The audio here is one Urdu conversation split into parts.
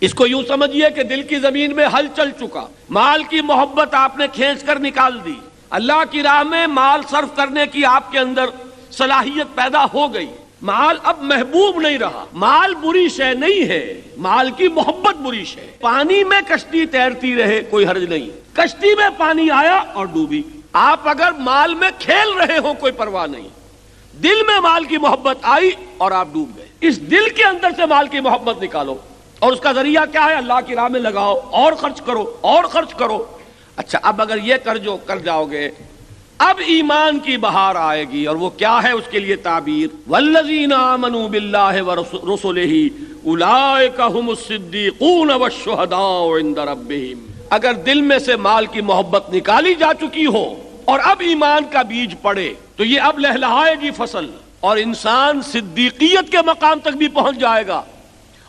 اس کو یوں سمجھیے کہ دل کی زمین میں ہل چل چکا، مال کی محبت آپ نے کھینچ کر نکال دی، اللہ کی راہ میں مال صرف کرنے کی آپ کے اندر صلاحیت پیدا ہو گئی، مال اب محبوب نہیں رہا۔ مال بری شے نہیں ہے، مال کی محبت بری شے۔ پانی میں کشتی تیرتی رہے کوئی حرج نہیں، کشتی میں پانی آیا اور ڈوبی۔ آپ اگر مال میں کھیل رہے ہو کوئی پرواہ نہیں، دل میں مال کی محبت آئی اور آپ ڈوب گئے۔ اس دل کے اندر سے مال کی محبت نکالو، اور اس کا ذریعہ کیا ہے؟ اللہ کی راہ میں لگاؤ، اور خرچ کرو اور خرچ کرو۔ اچھا، اب اگر یہ کر جاؤ گے، اب ایمان کی بہار آئے گی، اور وہ کیا ہے؟ اس کے لیے تعبیر والذین آمنوا باللہ ورسلہ اولئک ھم الصدیقون والشہداء عند ربہم۔ اگر دل میں سے مال کی محبت نکالی جا چکی ہو اور اب ایمان کا بیج پڑے تو یہ اب لہلہائے گی فصل، اور انسان صدیقیت کے مقام تک بھی پہنچ جائے گا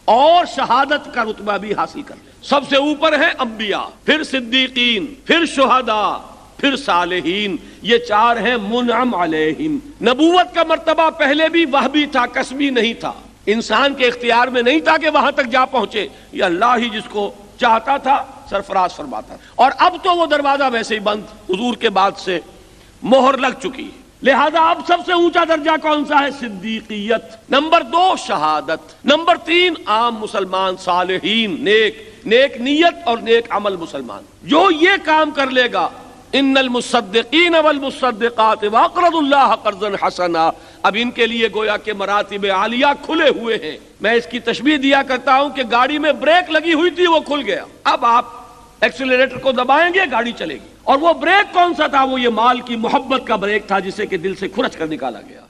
اور شہادت کا رتبہ بھی حاصل کر لے۔ سب سے اوپر ہے انبیاء، پھر صدیقین، پھر شہداء، پھر صالحین، یہ چار ہیں منعم علیہم۔ نبوت کا مرتبہ پہلے بھی وہبی تھا، کسبی نہیں تھا، انسان کے اختیار میں نہیں تھا کہ وہاں تک جا پہنچے، یہ اللہ ہی جس کو چاہتا تھا سرفراز فرماتا تھا۔ اور اب تو وہ دروازہ ویسے ہی بند، حضور کے بعد سے مہر لگ چکی ہے، لہذا اب سب سے اونچا درجہ کون سا ہے؟ صدیقیت۔ نمبر 2 شہادت، نمبر 3 عام مسلمان، صالحین، نیک نیت اور نیک عمل مسلمان۔ جو یہ کام کر لے گا، ان المصدقین والمصدقات واقرضوا اللہ قرضا حسنا، اب ان کے لیے گویا کہ مراتب عالیہ کھلے ہوئے ہیں۔ میں اس کی تشبیہ دیا کرتا ہوں کہ گاڑی میں بریک لگی ہوئی تھی، وہ کھل گیا، اب آپ ایکسیلریٹر کو دبائیں گے، گاڑی چلے گی۔ اور وہ بریک کون سا تھا؟ وہ یہ مال کی محبت کا بریک تھا، جسے کہ دل سے کھرچ کر نکالا گیا۔